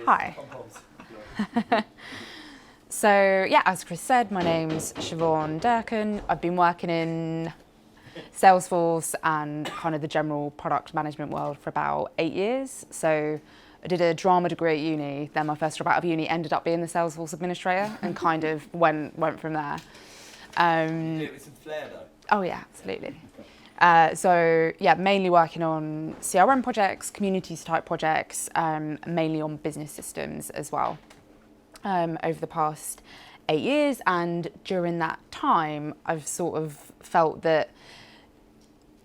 Hi. So yeah, as Chris said, my name's Siobhan Durkin. I've been working in Salesforce and kind of the general product management world for about 8 years. So I did a drama degree at uni, then my first job out of uni ended up being the Salesforce administrator and kind of went from there. With some flair though. Oh yeah, absolutely. So yeah, mainly working on CRM projects, communities type projects, mainly on business systems as well, over the past 8 years. And during that time, I've sort of felt that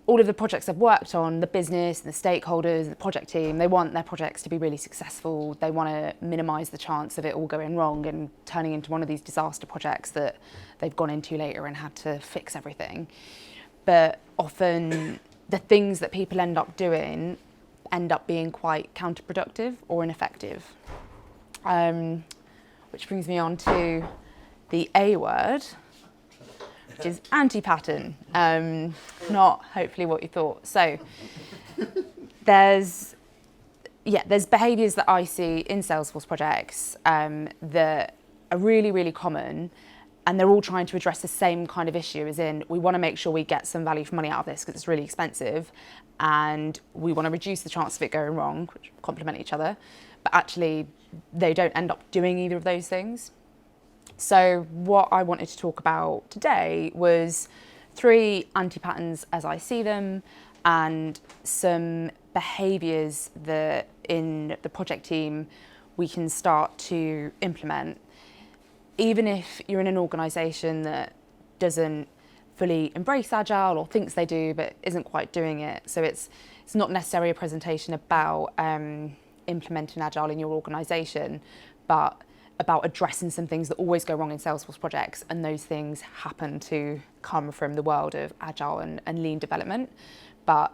all of the projects I've worked on, the business, the stakeholders, the project team, they want their projects to be really successful. They want to minimise the chance of it all going wrong and turning into one of these disaster projects that they've gone into later and had to fix everything. But often the things that people end up doing end up being quite counterproductive or ineffective. Which brings me on to the A word, which is anti-pattern, not hopefully what you thought. So there's behaviours that I see in Salesforce projects that are really, really common, and they're all trying to address the same kind of issue, as in we want to make sure we get some value for money out of this because it's really expensive, and we want to reduce the chance of it going wrong, which complement each other, but actually they don't end up doing either of those things. So what I wanted to talk about today was 3 anti-patterns as I see them, and some behaviours that in the project team we can start to implement, even if you're in an organisation that doesn't fully embrace Agile or thinks they do but isn't quite doing it. So it's not necessarily a presentation about implementing Agile in your organisation, but about addressing some things that always go wrong in Salesforce projects, and those things happen to come from the world of Agile and lean development. But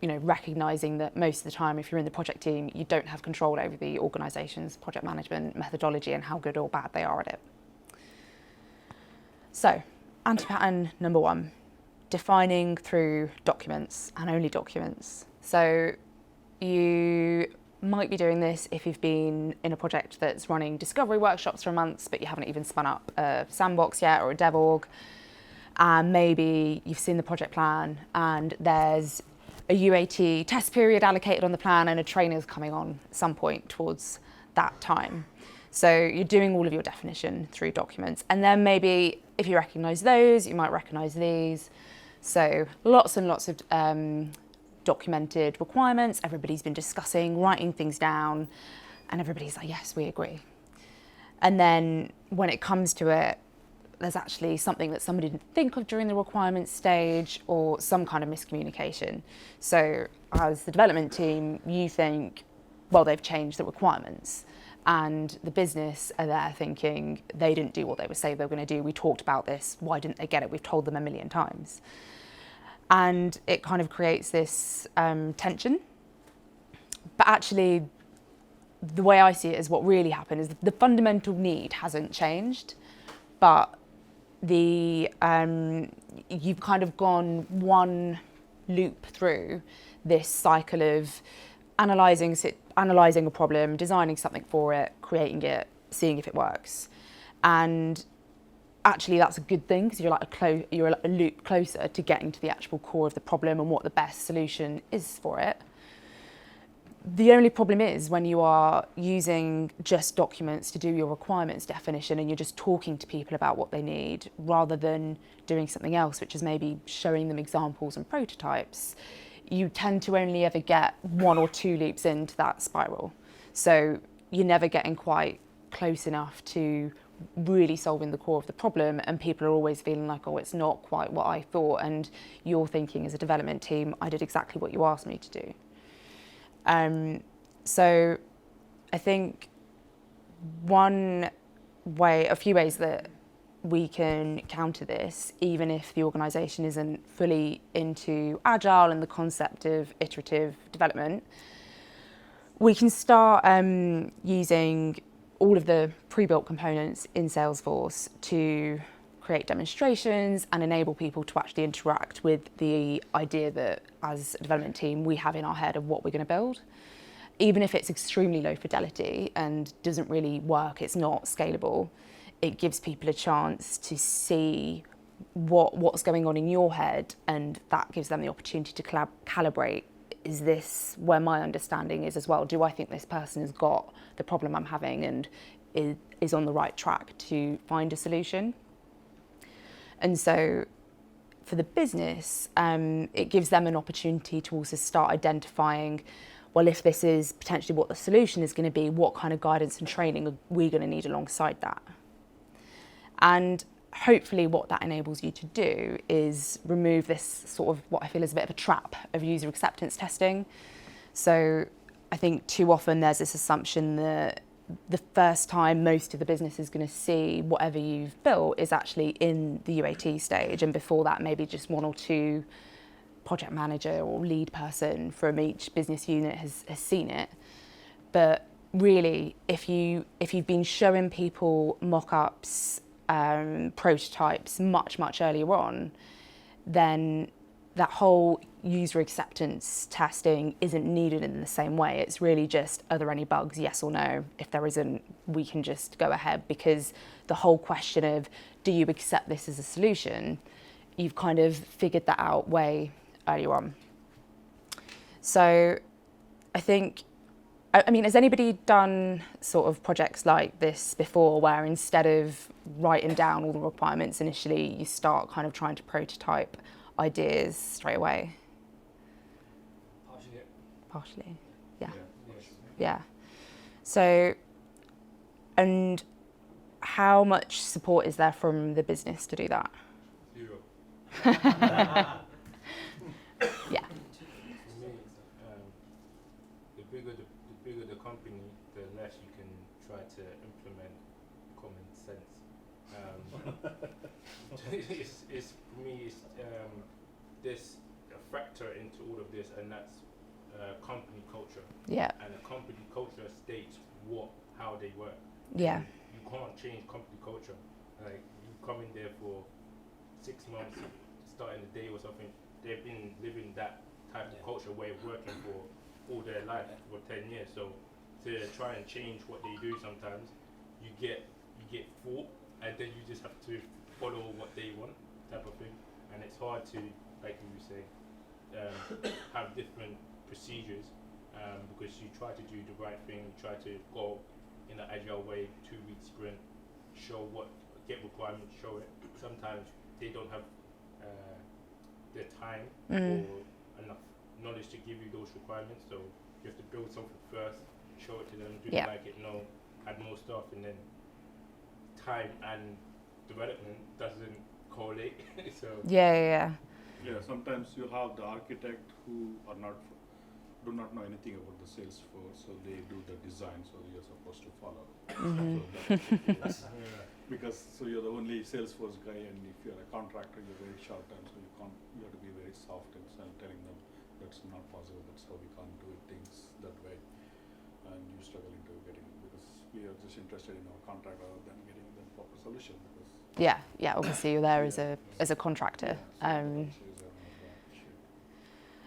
recognising that most of the time, if you're in the project team, you don't have control over the organisation's project management methodology and how good or bad they are at it. So, anti-pattern number 1, defining through documents and only documents. So you might be doing this if you've been in a project that's running discovery workshops for months, but you haven't even spun up a sandbox yet or a dev org. And maybe you've seen the project plan and there's a UAT test period allocated on the plan and a trainer's coming on at some point towards that time. So you're doing all of your definition through documents. And then maybe if you recognise those, you might recognise these. So lots and lots of documented requirements. Everybody's been discussing, writing things down, and everybody's like, yes, we agree. And then when it comes to it, there's actually something that somebody didn't think of during the requirements stage, or some kind of miscommunication. So as the development team, you think, well, they've changed the requirements, and the business are there thinking they didn't do what they were saying they were going to do. We talked about this. Why didn't they get it? We've told them a million times. And it kind of creates this tension. But actually, the way I see it is what really happened is the fundamental need hasn't changed, but you've kind of gone one loop through this cycle of analysing a problem, designing something for it, creating it, seeing if it works. And actually that's a good thing, because you're a loop closer to getting to the actual core of the problem and what the best solution is for it. The only problem is when you are using just documents to do your requirements definition and you're just talking to people about what they need rather than doing something else, which is maybe showing them examples and prototypes, you tend to only ever get 1 or 2 leaps into that spiral. So you're never getting quite close enough to really solving the core of the problem, and people are always feeling like, oh, it's not quite what I thought, and you're thinking as a development team, I did exactly what you asked me to do. So I think a few ways that we can counter this, even if the organisation isn't fully into Agile and the concept of iterative development, we can start using all of the pre-built components in Salesforce to create demonstrations and enable people to actually interact with the idea that as a development team we have in our head of what we're going to build. even if it's extremely low fidelity and doesn't really work, it's not scalable, it gives people a chance to see what's going on in your head, and that gives them the opportunity to calibrate. Is this where my understanding is as well? Do I think this person has got the problem I'm having and is on the right track to find a solution? And so for the business, it gives them an opportunity to also start identifying, well, if this is potentially what the solution is going to be, what kind of guidance and training are we going to need alongside that? And hopefully what that enables you to do is remove this sort of what I feel is a bit of a trap of user acceptance testing. So I think too often there's this assumption that the first time most of the business is going to see whatever you've built is actually in the UAT stage, and before that maybe just one or two project manager or lead person from each business unit has seen it. But really, if you've been showing people mock-ups, prototypes much earlier on, then that whole user acceptance testing isn't needed in the same way. It's really just, are there any bugs, yes or no? If there isn't, we can just go ahead, because the whole question of, do you accept this as a solution, you've kind of figured that out way earlier on. So I think, I mean, has anybody done sort of projects like this before, where instead of writing down all the requirements initially, you start kind of trying to prototype ideas straight away? Partially, yeah. Yeah. So, and how much support is there from the business to do that? 0. Yeah. For me, the bigger the company, the less you can try to implement common sense. For me, there's a factor into all of this, and that's company culture. Yeah. And a company culture states how they work. Yeah. You can't change company culture. Like, you come in there for 6 months, starting the day or something, they've been living that type of culture way of working for all their life, for 10 years. So to try and change what they do, sometimes you get fought, and then you just have to follow what they want, type of thing. And it's hard to, like you were saying, have different procedures, because you try to do the right thing, you try to go in an agile way, 2-week sprint, get requirements, show it. Sometimes they don't have the time or enough knowledge to give you those requirements, so you have to build something first, show it to them, do they like it, no, add more stuff, and then time and development doesn't correlate. So Yeah. Yeah, sometimes you have the architect who do not know anything about the Salesforce, so they do the design, so you're supposed to follow. So because you're the only Salesforce guy, and if you're a contractor, you're very short term, so you have to be very soft and telling them that's not possible, that's how we can't do things that way, and you're struggling to getting, because we are just interested in our contract rather than getting the proper solution. Because yeah. Obviously, you're there as a contractor.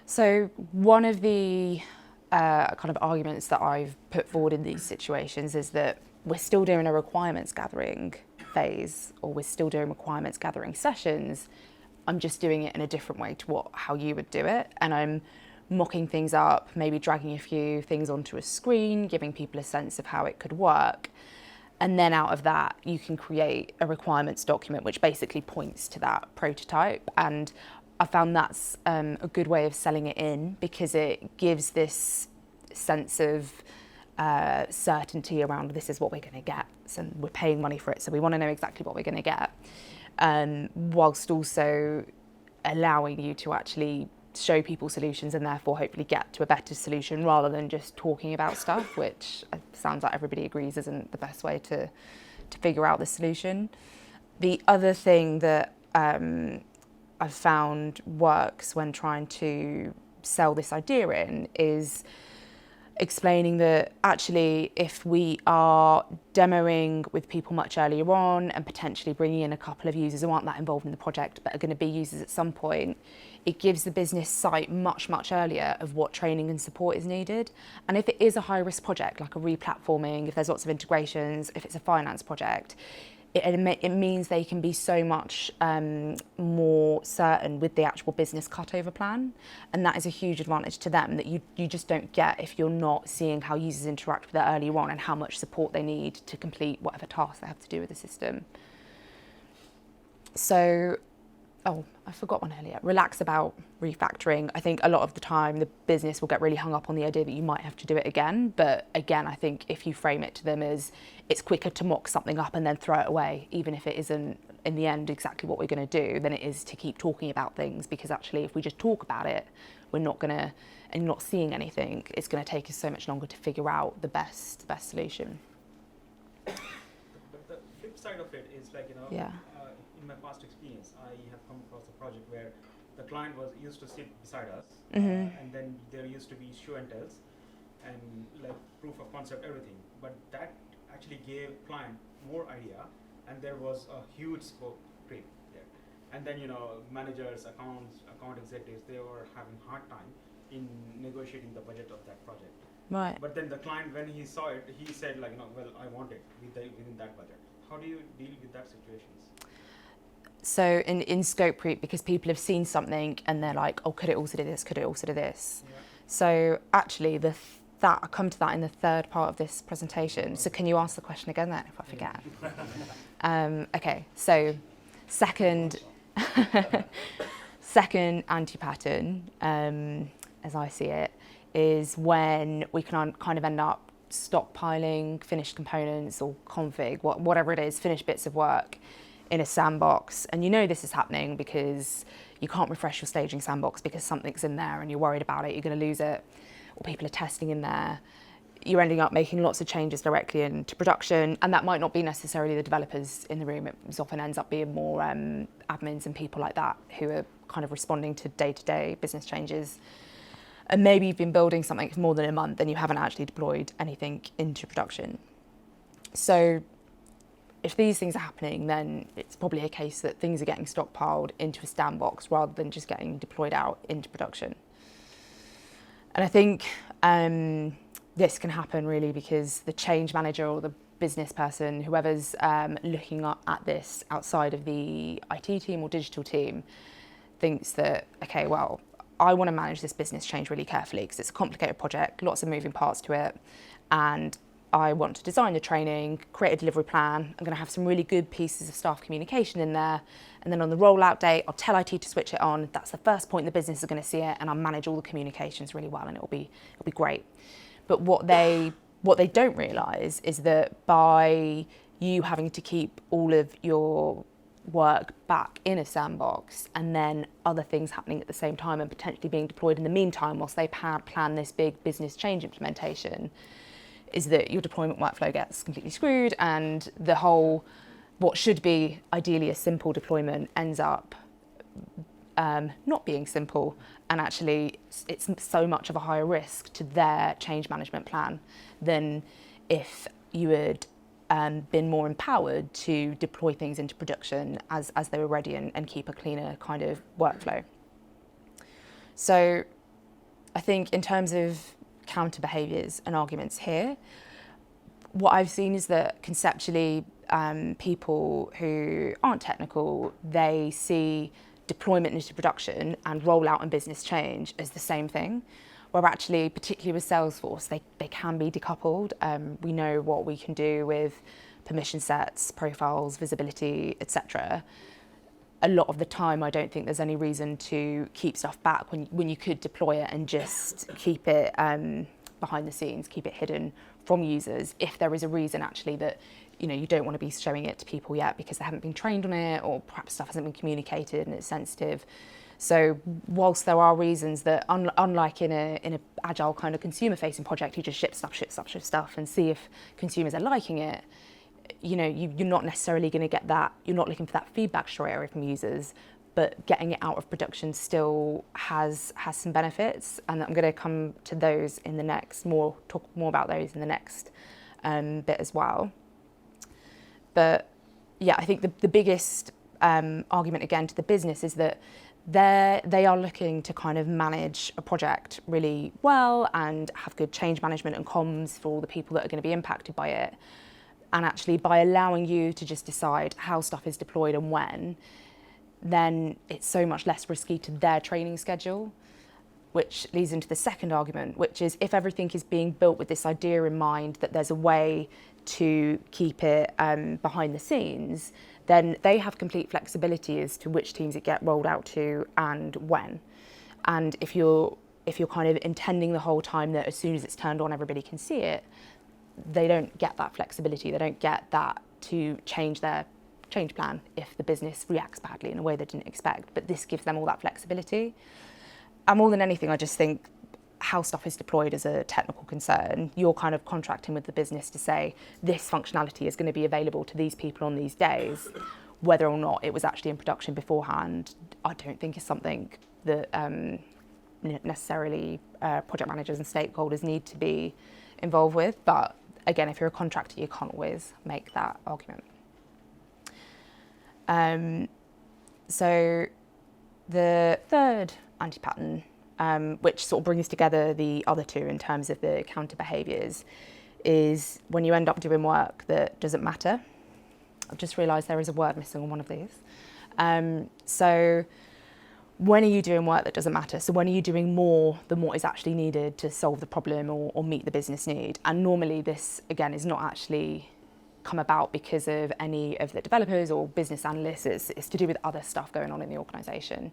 So one of the kind of arguments that I've put forward in these situations is that we're still doing a requirements gathering phase, or we're still doing requirements gathering sessions. I'm just doing it in a different way to how you would do it, and I'm mocking things up, maybe dragging a few things onto a screen, giving people a sense of how it could work. And then out of that, you can create a requirements document which basically points to that prototype. And I found that's a good way of selling it in, because it gives this sense of certainty around, this is what we're going to get, so we're paying money for it, so we want to know exactly what we're going to get, whilst also allowing you to actually show people solutions and therefore hopefully get to a better solution, rather than just talking about stuff, which sounds like everybody agrees isn't the best way to figure out the solution. The other thing that I've found works when trying to sell this idea in is explaining that actually if we are demoing with people much earlier on and potentially bringing in a couple of users who aren't that involved in the project but are going to be users at some point, it gives the business sight much earlier of what training and support is needed. And if it is a high risk project like a re-platforming, if there's lots of integrations, if it's a finance project, it means they can be so much more certain with the actual business cutover plan, and that is a huge advantage to them that you just don't get if you're not seeing how users interact with it earlier on and how much support they need to complete whatever tasks they have to do with the system. So, I forgot one earlier. Relax about refactoring. I think a lot of the time the business will get really hung up on the idea that you might have to do it again. But again, I think if you frame it to them as it's quicker to mock something up and then throw it away, even if it isn't in the end exactly what we're going to do, than it is to keep talking about things. Because actually, if we just talk about it, we're not going to, and you're not seeing anything, it's going to take us so much longer to figure out the best solution. But the flip side of it is like, Yeah. In my past experience, I have come across a project where the client used to sit beside us, Mm-hmm. and then there used to be show and tells, and like proof of concept, everything. But that actually gave client more idea, and there was a huge scope creep there. And then managers, account executives, they were having hard time in negotiating the budget of that project. Right. But then the client, when he saw it, he said like, well, I want it within that budget. How do you deal with that situations? So in scope creep, because people have seen something and they're like, oh, could it also do this? Could it also do this? Yeah. So actually, I'll come to that in the third part of this presentation. So can you ask the question again then, if I forget? Okay, so second anti-pattern, as I see it, is when we can kind of end up stockpiling finished components or config, whatever it is, finished bits of work in a sandbox. And this is happening because you can't refresh your staging sandbox because something's in there and you're worried about it, you're going to lose it, or people are testing in there. You're ending up making lots of changes directly into production, and that might not be necessarily the developers in the room. It often ends up being more admins and people like that who are kind of responding to day-to-day business changes. And maybe you've been building something for more than a month and you haven't actually deployed anything into production. So if these things are happening, then it's probably a case that things are getting stockpiled into a sandbox rather than just getting deployed out into production. And I think this can happen really because the change manager or the business person, whoever's looking at this outside of the IT team or digital team, thinks that, okay, well, I want to manage this business change really carefully because it's a complicated project, lots of moving parts to it, and I want to design the training, create a delivery plan. I'm going to have some really good pieces of staff communication in there. And then on the rollout date, I'll tell IT to switch it on. That's the first point the business is going to see it, and I'll manage all the communications really well, and it'll be great. But what they don't realise is that by you having to keep all of your work back in a sandbox and then other things happening at the same time and potentially being deployed in the meantime whilst they plan this big business change implementation, is that your deployment workflow gets completely screwed, and the whole, what should be ideally a simple deployment ends up not being simple, and actually it's so much of a higher risk to their change management plan than if you had been more empowered to deploy things into production as they were ready and keep a cleaner kind of workflow. So I think in terms of counter behaviours and arguments here, what I've seen is that conceptually people who aren't technical, they see deployment into production and rollout and business change as the same thing, where actually, particularly with Salesforce, they can be decoupled. We know what we can do with permission sets, profiles, visibility, etc. A lot of the time, I don't think there's any reason to keep stuff back when you could deploy it and just keep it behind the scenes, keep it hidden from users if there is a reason actually that you don't want to be showing it to people yet because they haven't been trained on it, or perhaps stuff hasn't been communicated and it's sensitive. So whilst there are reasons that unlike in a agile kind of consumer facing project, you just ship stuff and see if consumers are liking it, you're not necessarily going to get that. You're not looking for that feedback straight away from users. but getting it out of production still has some benefits, and I'm going to come to those in the next, talk more about those in the next bit as well. But yeah, I think the biggest argument again to the business is that they are looking to kind of manage a project really well and have good change management and comms for all the people that are going to be impacted by it. And actually, by allowing you to just decide how stuff is deployed and when, then it's so much less risky to their training schedule, which leads into the second argument, which is if everything is being built with this idea in mind that there's a way to keep it behind the scenes, then they have complete flexibility as to which teams it get rolled out to and when. And if you're kind of intending the whole time that as soon as it's turned on, everybody can see it, they don't get that flexibility. They don't get that to change their change plan if the business reacts badly in a way they didn't expect. But this gives them all that flexibility. And more than anything, I just think how stuff is deployed is a technical concern. You're kind of contracting with the business to say this functionality is going to be available to these people on these days. Whether or not it was actually in production beforehand, I don't think is something that necessarily project managers and stakeholders need to be involved with. But again, if you're a contractor, you can't always make that argument. So the third anti-pattern, which sort of brings together the other two in terms of the counter behaviours, is when you end up doing work that doesn't matter. I've just realised there is a word missing on one of these. So when are you doing work that doesn't matter? So when are you doing more than what is actually needed to solve the problem or meet the business need? And normally this, again, is not actually come about because of any of the developers or business analysts. It's to do with other stuff going on in the organisation.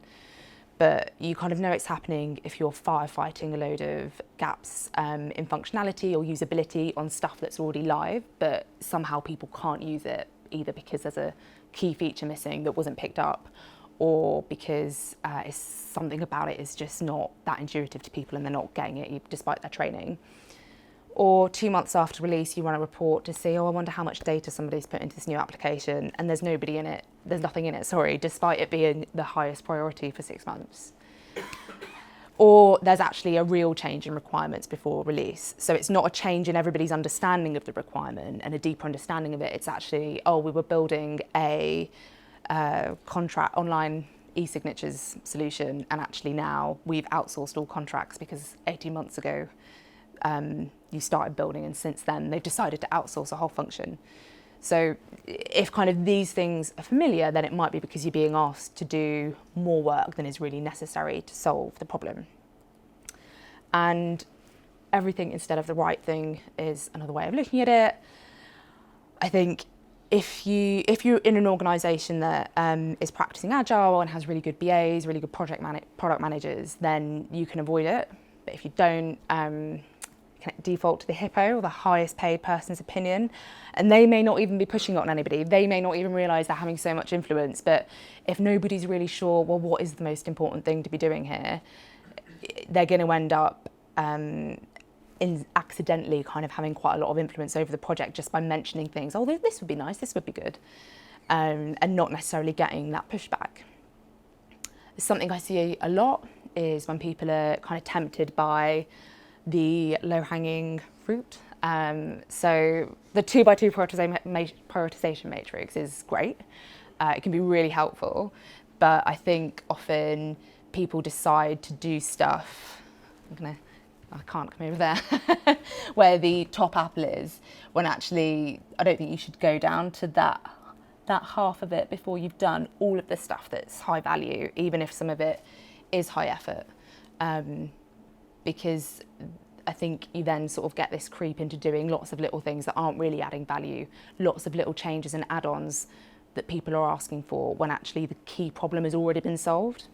But you kind of know it's happening if you're firefighting a load of gaps in functionality or usability on stuff that's already live, but somehow people can't use it, either because there's a key feature missing that wasn't picked up, or because it's something about it is just not that intuitive to people and they're not getting it despite their training. Or 2 months after release, you run a report to see, I wonder how much data somebody's put into this new application, and there's nothing in it, despite it being the highest priority for 6 months. Or there's actually a real change in requirements before release. So it's not a change in everybody's understanding of the requirement and a deeper understanding of it. It's actually, we were building a contract online e-signatures solution, and actually now we've outsourced all contracts because 18 months ago you started building, and since then they've decided to outsource a whole function. So if kind of these things are familiar, then it might be because you're being asked to do more work than is really necessary to solve the problem. And everything instead of the right thing is another way of looking at it. I think if you're in an organisation that is practicing agile and has really good BAs, really good product managers, then you can avoid it. But if you don't, you can default to the hippo, or the highest paid person's opinion, and they may not even be pushing it on anybody. They may not even realise they're having so much influence. But if nobody's really sure, well, what is the most important thing to be doing here, they're going to end up accidentally kind of having quite a lot of influence over the project just by mentioning things. Oh, this would be nice, this would be good, and not necessarily getting that pushback. Something I see a lot is when people are kind of tempted by the low-hanging fruit. So the 2x2 prioritization matrix is great. It can be really helpful, but I think often people decide to do stuff, I can't come over there, where the top apple is, when actually I don't think you should go down to that half of it before you've done all of the stuff that's high value, even if some of it is high effort. Because I think you then sort of get this creep into doing lots of little things that aren't really adding value, lots of little changes and add-ons that people are asking for when actually the key problem has already been solved.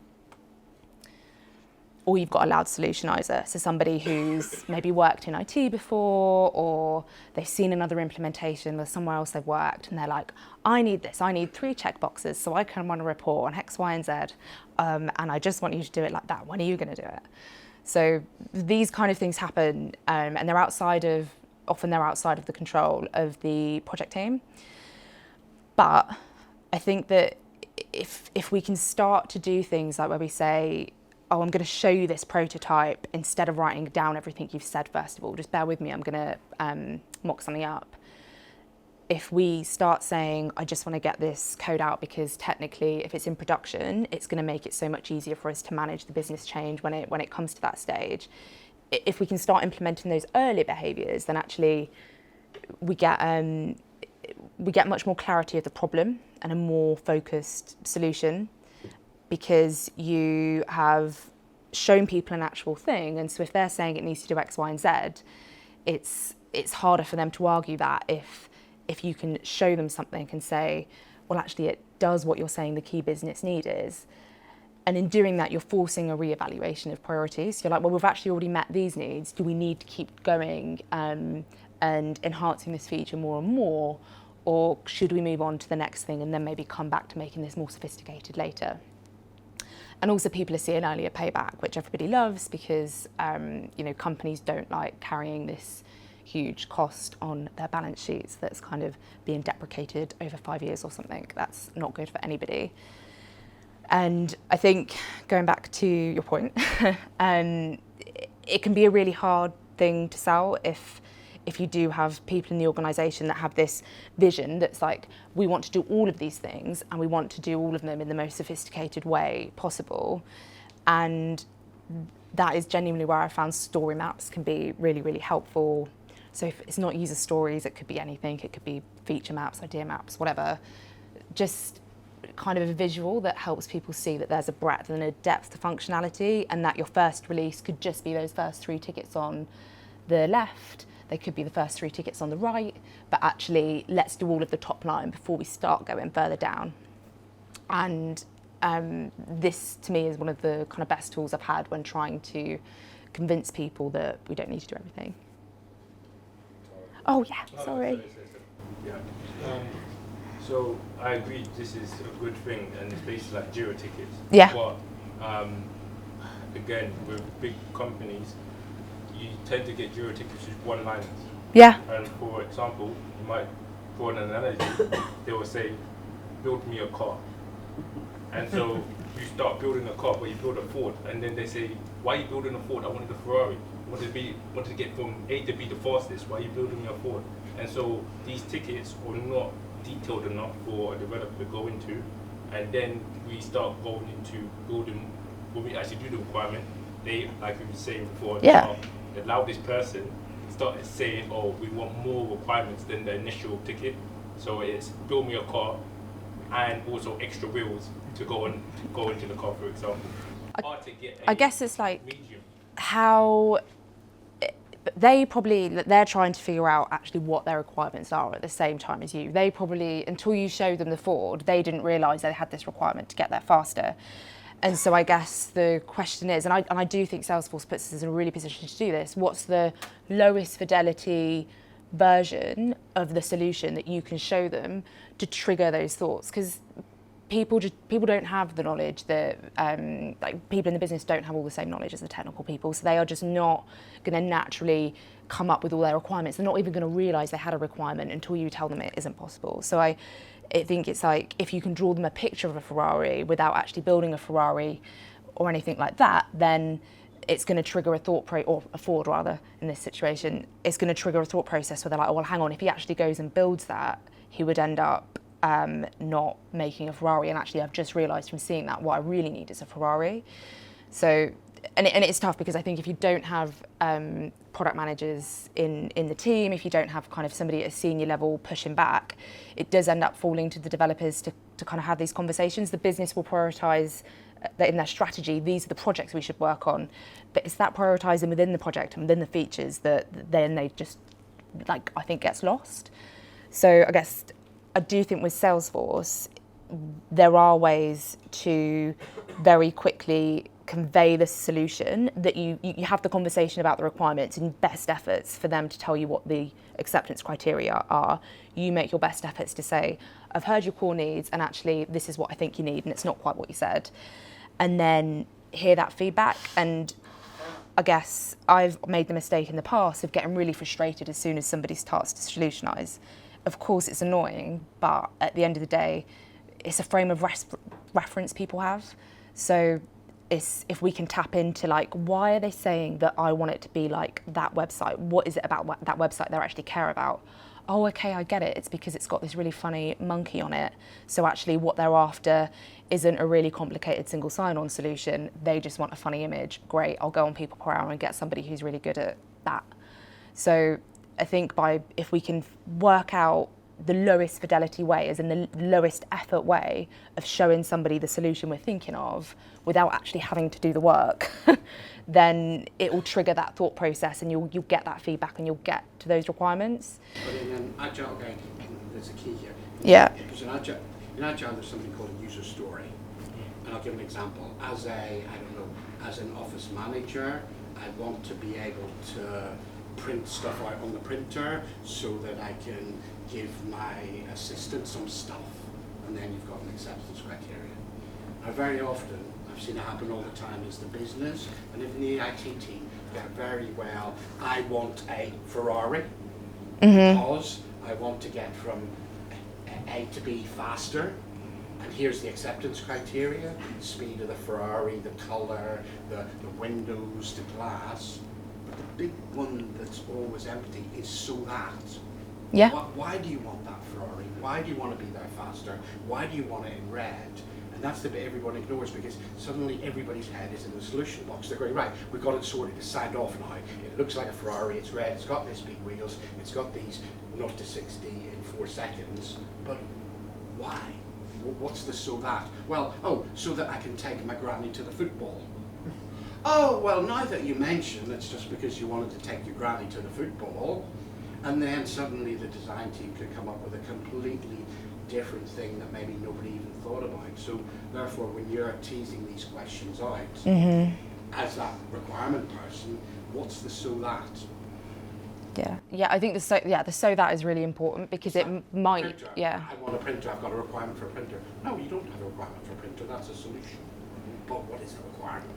Or you've got a loud solutionizer, so somebody who's maybe worked in IT before, or they've seen another implementation with somewhere else they've worked, and they're like, I need this, I need 3 checkboxes so I can run a report on X, Y, and Z, and I just want you to do it like that. When are you going to do it? So these kind of things happen, and often they're outside of the control of the project team. But I think that if we can start to do things like where we say, oh, I'm going to show you this prototype instead of writing down everything you've said first of all, just bear with me, I'm going to mock something up. If we start saying, I just want to get this code out because technically if it's in production, it's going to make it so much easier for us to manage the business change when it comes to that stage. If we can start implementing those earlier behaviours, then actually we get much more clarity of the problem and a more focused solution, because you have shown people an actual thing. And so if they're saying it needs to do X, Y, and Z, it's harder for them to argue that if you can show them something and say, well, actually it does what you're saying the key business need is. And in doing that, you're forcing a reevaluation of priorities. You're like, well, we've actually already met these needs. Do we need to keep going and enhancing this feature more and more? Or should we move on to the next thing and then maybe come back to making this more sophisticated later? And also people are seeing earlier payback, which everybody loves, because companies don't like carrying this huge cost on their balance sheets that's kind of being deprecated over 5 years or something. That's not good for anybody. And I think, going back to your point, it can be a really hard thing to sell if you do have people in the organisation that have this vision that's like, we want to do all of these things and we want to do all of them in the most sophisticated way possible. And that is genuinely where I found story maps can be really, really helpful. So if it's not user stories, it could be anything. It could be feature maps, idea maps, whatever. Just kind of a visual that helps people see that there's a breadth and a depth to functionality, and that your first release could just be those first 3 tickets on the left. They could be the first 3 tickets on the right, but actually let's do all of the top line before we start going further down. And this to me is one of the kind of best tools I've had when trying to convince people that we don't need to do everything. Oh yeah, sorry. Yeah. So I agree, this is a good thing, and it's basically like Jira tickets. Yeah. But again, with big companies, you tend to get Jira tickets with one-liners. Yeah. And for example, you might draw an analogy. They will say, "Build me a car," and so you start building a car, but you build a Ford, and then they say, "Why are you building a Ford? I wanted a Ferrari. I wanted to get from A to B the fastest. Why are you building me a Ford?" And so these tickets are not detailed enough for a developer to go into, and then we start going into building. When we actually do the requirement, they, like we were saying before, allow this person start saying, "Oh, we want more requirements than the initial ticket." So it's build me a car, and also extra wheels to go into the car, for example. I guess it's like medium. how they're trying to figure out actually what their requirements are at the same time as you. They probably, until you showed them the Ford, they didn't realise they had this requirement to get there faster. And so I guess the question is, and I do think Salesforce puts us in a really position to do this, what's the lowest fidelity version of the solution that you can show them to trigger those thoughts? Because people don't have the knowledge that like people in the business don't have all the same knowledge as the technical people, so they are just not going to naturally come up with all their requirements. They're not even going to realise they had a requirement until you tell them it isn't possible. So I think it's like, if you can draw them a picture of a Ferrari without actually building a Ferrari or anything like that, then it's going to trigger or a Ford rather in this situation, it's going to trigger a thought process where they're like, oh well, hang on, if he actually goes and builds that, he would end up not making a Ferrari, and actually I've just realised from seeing that what I really need is a Ferrari. So, and it's tough, because I think if you don't have product managers in the team, if you don't have kind of somebody at a senior level pushing back, it does end up falling to the developers to kind of have these conversations. The business will prioritise that in their strategy, these are the projects we should work on, but it's that prioritising within the project and within the features that then they just, like, I think gets lost. So I guess I do think with Salesforce, there are ways to very quickly convey the solution, that you have the conversation about the requirements and best efforts for them to tell you what the acceptance criteria are. You make your best efforts to say, I've heard your core needs, and actually this is what I think you need, and it's not quite what you said. And then hear that feedback. And I guess I've made the mistake in the past of getting really frustrated as soon as somebody starts to solutionise. Of course it's annoying, but at the end of the day, it's a frame of reference people have. So it's, if we can tap into like, why are they saying that I want it to be like that website? What is it about that website they actually care about? Oh, okay, I get it. It's because it's got this really funny monkey on it. So actually what they're after isn't a really complicated single sign-on solution. They just want a funny image. Great, I'll go on People Per Hour and get somebody who's really good at that. So I think if we can work out the lowest fidelity way, as in the lowest effort way of showing somebody the solution we're thinking of without actually having to do the work, then it will trigger that thought process and you'll get that feedback and you'll get to those requirements. But in an agile game, there's a key here. Yeah. Because in agile there's something called a user story. And I'll give an example. As an office manager, I want to be able to print stuff out on the printer so that I can give my assistant some stuff, and then you've got an acceptance criteria. Now very often, I've seen it happen all the time, is the business, and even the IT team get very well, I want a Ferrari because I want to get from A to B faster, and here's the acceptance criteria, the speed of the Ferrari, the colour, the windows, the glass. But the big one that's always empty is so that. Yeah. Why do you want that Ferrari? Why do you want to be there faster? Why do you want it in red? And that's the bit everyone ignores, because suddenly everybody's head is in the solution box. They're going, right, we've got it sorted, it's signed off now. It looks like a Ferrari, it's red, it's got these big wheels, it's got these 0 to 60 in 4 seconds. But why? What's the so that? Well, so that I can take my granny to the football. Oh, well, now that you mention, it's just because you wanted to take your granny to the football, and then suddenly the design team could come up with a completely different thing that maybe nobody even thought about. So therefore, when you're teasing these questions out, as that requirement person, what's the so that? Yeah, I think the so that is really important, because it might, printer. yeah. I want a printer, I've got a requirement for a printer. No, you don't have a requirement for a printer, that's a solution. But what is the requirement?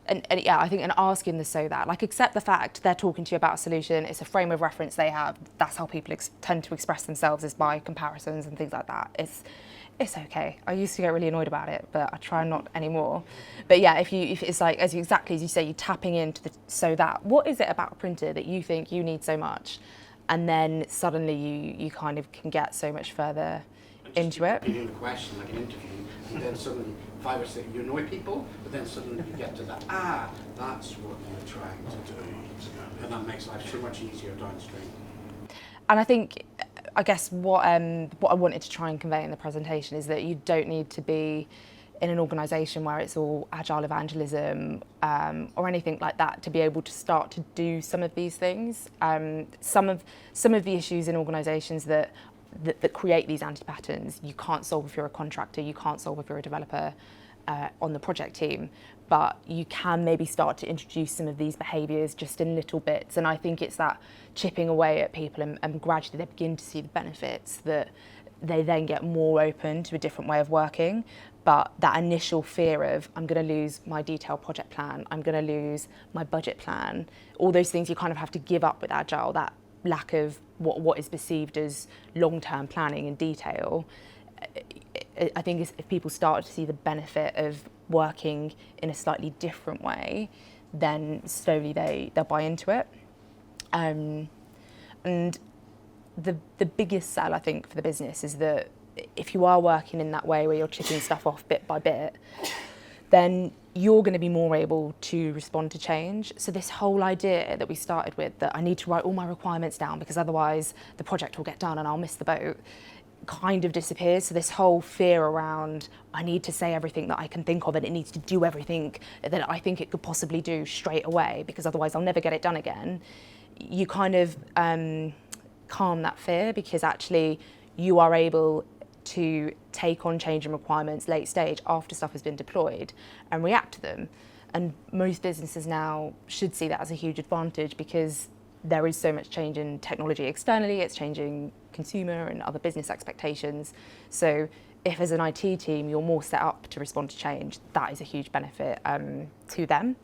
And yeah, I think, and asking the so that, like, accept the fact they're talking to you about a solution, it's a frame of reference they have, that's how people tend to express themselves, is by comparisons and things like that. It's okay. I used to get really annoyed about it, but I try not anymore. But yeah, if it's like, exactly as you say, you're tapping into the so that, what is it about a printer that you think you need so much? And then suddenly you kind of can get so much further into it. Repeating the question like an interview, and then suddenly 5 or 6, you annoy people, but then suddenly you get to that, that's what you're trying to do. And that makes life so much easier downstream. And I think, I guess what I wanted to try and convey in the presentation is that you don't need to be in an organisation where it's all agile evangelism or anything like that to be able to start to do some of these things. Some of the issues in organisations that create these anti-patterns, you can't solve if you're a contractor, you can't solve if you're a developer on the project team, but you can maybe start to introduce some of these behaviours just in little bits. And I think it's that chipping away at people and gradually they begin to see the benefits, that they then get more open to a different way of working. But that initial fear of, I'm going to lose my detailed project plan, I'm going to lose my budget plan, all those things you kind of have to give up with Agile, that lack of what is perceived as long-term planning and detail. I think if people start to see the benefit of working in a slightly different way, then slowly they'll buy into it. And the biggest sell, I think, for the business is that if you are working in that way where you're chipping stuff off bit by bit, then you're going to be more able to respond to change. So this whole idea that we started with, that I need to write all my requirements down because otherwise the project will get done and I'll miss the boat, kind of disappears. So this whole fear around, I need to say everything that I can think of and it needs to do everything that I think it could possibly do straight away because otherwise I'll never get it done again. You kind of calm that fear, because actually you are able to take on change and requirements late stage after stuff has been deployed and react to them. And most businesses now should see that as a huge advantage, because there is so much change in technology externally, it's changing consumer and other business expectations. So if as an IT team you're more set up to respond to change, that is a huge benefit to them,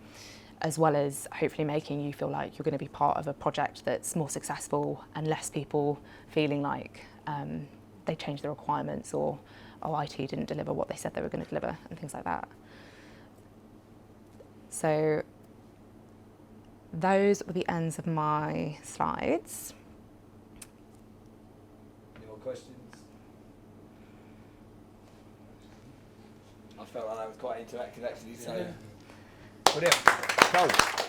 as well as hopefully making you feel like you're going to be part of a project that's more successful and less people feeling like they change the requirements or oh, IT didn't deliver what they said they were going to deliver, and things like that. So those were the ends of my slides. Any more questions? I felt like that was quite interactive actually, so brilliant. Cool.